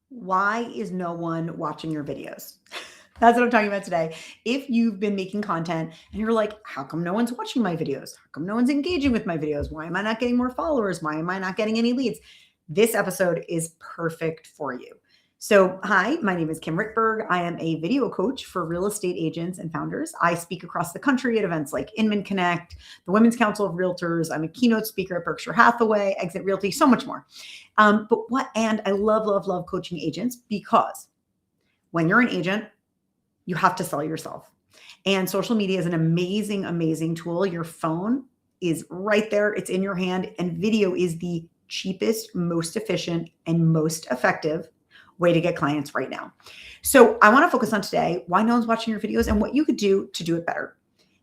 Why is no one watching your videos? That's what I'm talking about today. If you've been making content and you're like, how come no one's watching my videos? How come no one's engaging with my videos? Why am I not getting more followers? Why am I not getting any leads? This episode is perfect for you. So, hi, my name is Kim Rittberg. I am a video coach for real estate agents and founders. I speak across the country at events like Inman Connect, the Women's Council of Realtors. I'm a keynote speaker at Berkshire Hathaway, Exit Realty, so much more. And I love coaching agents because when you're an agent, you have to sell yourself. And social media is an amazing tool. Your phone is right there, it's in your hand, and video is the cheapest, most efficient, and most effective way to get clients right now. So I want to focus on today why no one's watching your videos and what you could do to do it better.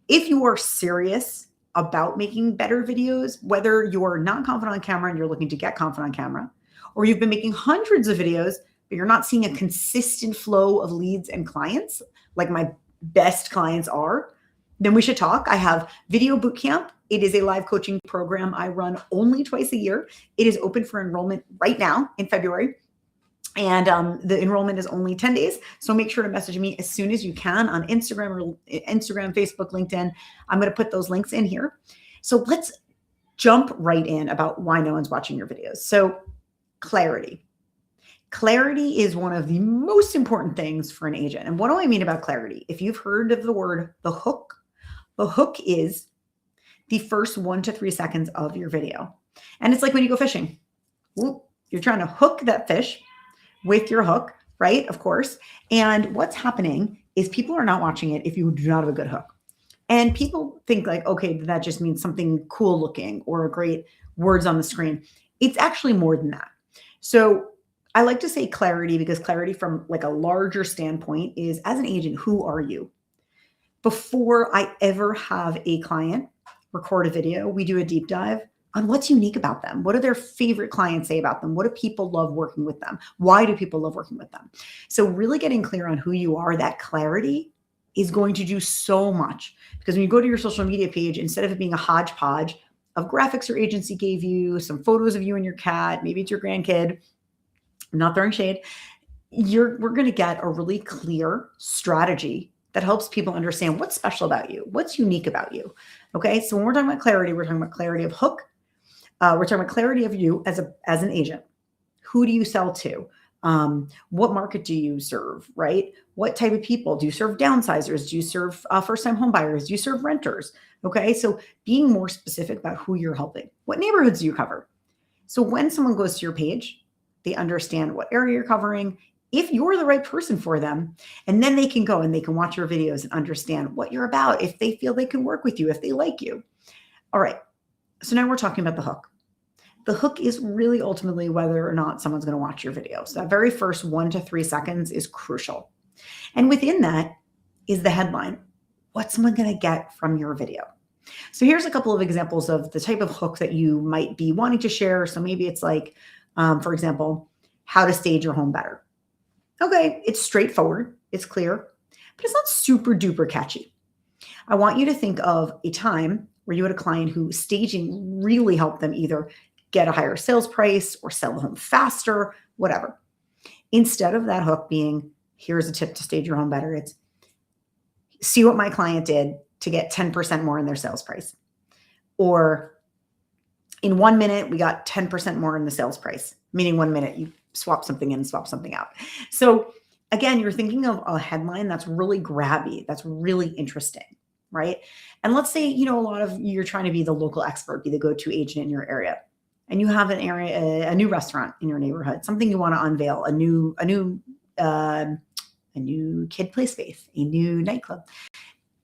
If you are serious about making better videos, whether you're not confident on camera and you're looking to get confident on camera, or you've been making hundreds of videos, but you're not seeing a consistent flow of leads and clients like my best clients are, then we should talk. I have Video Bootcamp. It is a live coaching program I run only twice a year. It is open for enrollment right now in February. And the enrollment is only 10 days. So make sure to message me as soon as you can on Instagram, Facebook, LinkedIn. I'm going to put those links in here. So let's jump right in about why no one's watching your videos. So clarity. Clarity is one of the most important things for an agent. And what do I mean about clarity? If you've heard of the word the hook is the first 1 to 3 seconds of your video. And it's like when you go fishing. You're trying to hook that fish with your hook, right? Of course. And what's happening is people are not watching it if you do not have a good hook. And people think like, okay, that just means something cool looking or great words on the screen. It's actually more than that. So I like to say clarity because clarity from like a larger standpoint is, as an agent, who are you? Before I ever have a client record a video, we do a deep dive on what's unique about them. What do their favorite clients say about them? What do people love working with them? Why do people love working with them? So really getting clear on who you are, that clarity is going to do so much. Because when you go to your social media page, instead of it being a hodgepodge of graphics your agency gave you, some photos of you and your cat, maybe it's your grandkid, I'm not throwing shade, we're going to get a really clear strategy that helps people understand what's special about you, what's unique about you. Okay, so when we're talking about clarity, we're talking about clarity of hook. We're talking about clarity of you as an agent. Who do you sell to? What market do you serve, right? What type of people? Do you serve downsizers? Do you serve first-time home buyers? Do you serve renters? Okay, so being more specific about who you're helping. What neighborhoods do you cover? So when someone goes to your page, they understand what area you're covering, if you're the right person for them, and then they can go and they can watch your videos and understand what you're about, if they feel they can work with you, if they like you. All right, so now we're talking about the hook. The hook is really ultimately whether or not someone's going to watch your video. So that very first 1 to 3 seconds is crucial. And within that is the headline. What's someone going to get from your video? So here's a couple of examples of the type of hook that you might be wanting to share. So maybe it's like, for example, how to stage your home better. Okay, it's straightforward, it's clear, but it's not super duper catchy. I want you to think of a time where you had a client who staging really helped them either get a higher sales price or sell the home faster, whatever. Instead of that hook being, here's a tip to stage your home better, it's see what my client did to get 10% more in their sales price. Or in 1 minute, we got 10% more in the sales price, meaning 1 minute, you swap something in, swap something out. So again, you're thinking of a headline that's really grabby, that's really interesting, right? And let's say, a lot of you're trying to be the local expert, be the go-to agent in your area. And you have a new restaurant in your neighborhood, something you want to unveil, a new kid play space, a new nightclub.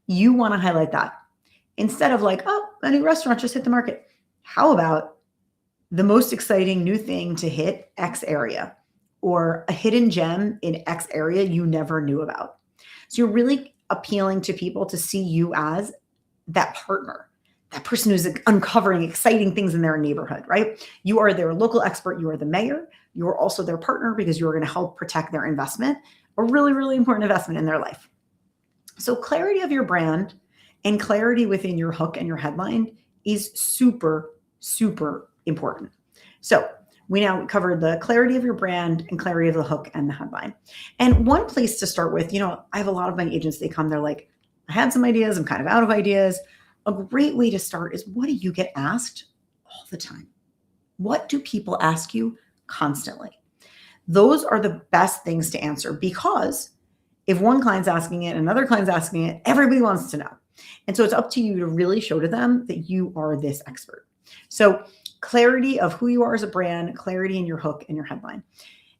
You want to highlight that instead of like, oh, a new restaurant just hit the market. How about the most exciting new thing to hit X area, or a hidden gem in X area you never knew about? So you're really appealing to people to see you as that partner, that person who's uncovering exciting things in their neighborhood, right? You are their local expert. You are the mayor. You are also their partner because you are going to help protect their investment, a really, really important investment in their life. So clarity of your brand and clarity within your hook and your headline is super, super important. So We now covered the clarity of your brand and clarity of the hook and the headline. And one place to start with, I have a lot of my agents, they come, they're like, I had some ideas, I'm kind of out of ideas. A great way to start is, what do you get asked all the time? What do people ask you constantly? Those are the best things to answer, because if one client's asking it, another client's asking it, everybody wants to know. And so it's up to you to really show to them that you are this expert. So clarity of who you are as a brand, clarity in your hook and your headline.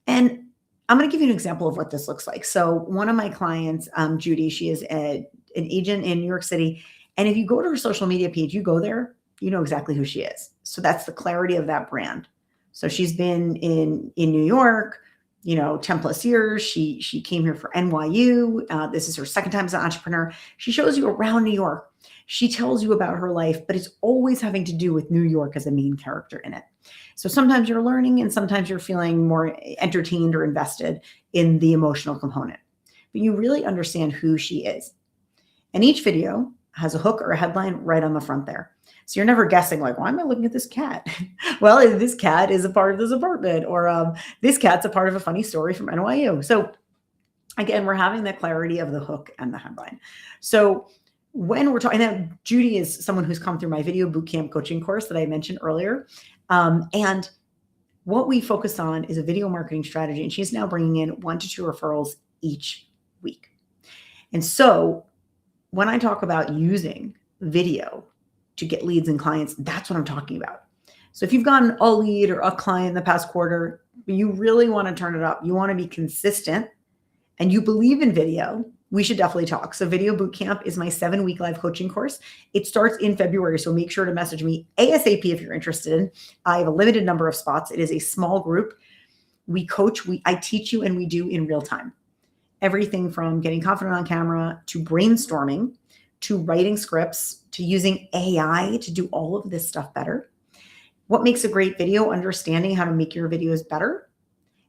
And I'm going to give you an example of what this looks like. So one of my clients, Judy, she is an agent in New York City. And if you go to her social media page, you go there, you know exactly who she is. So that's the clarity of that brand. So she's been in New York, 10 plus years. She came here for NYU. This is her second time as an entrepreneur. She shows you around New York. She tells you about her life, but it's always having to do with New York as a main character in it. So sometimes you're learning and sometimes you're feeling more entertained or invested in the emotional component, but you really understand who she is. And each video has a hook or a headline right on the front there. So you're never guessing like, why am I looking at this cat? Well, this cat is a part of this apartment, or this cat's a part of a funny story from NYU. So again, we're having the clarity of the hook and the headline. So when we're talking, now Judy is someone who's come through my video bootcamp coaching course that I mentioned earlier. And what we focus on is a video marketing strategy. And she's now bringing in 1 to 2 referrals each week. And so when I talk about using video to get leads and clients, that's what I'm talking about. So if you've gotten a lead or a client in the past quarter, but you really want to turn it up, you want to be consistent, and you believe in video, we should definitely talk. So Video Bootcamp is my 7-week live coaching course. It starts in February, so make sure to message me ASAP if you're interested. I have a limited number of spots. It is a small group. We coach, I teach you, and we do in real time. Everything from getting confident on camera to brainstorming to writing scripts to using AI to do all of this stuff better. What makes a great video, understanding how to make your videos better.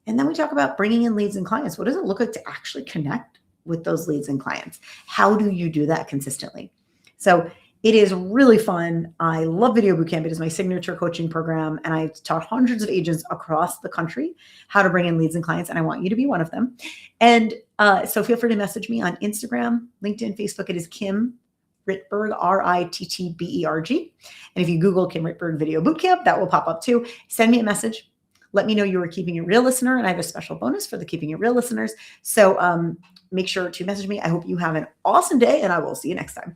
And then we talk about bringing in leads and clients. What does it look like to actually connect with those leads and clients? How do you do that consistently? So it is really fun. I love Video Bootcamp. It is my signature coaching program. And I've taught hundreds of agents across the country how to bring in leads and clients. And I want you to be one of them. And so feel free to message me on Instagram, LinkedIn, Facebook. It is Kim Rittberg, Rittberg. And if you Google Kim Rittberg Video Bootcamp, that will pop up too. Send me a message. Let me know you are Keeping It Real listener. And I have a special bonus for the Keeping It Real listeners. So make sure to message me. I hope you have an awesome day, and I will see you next time.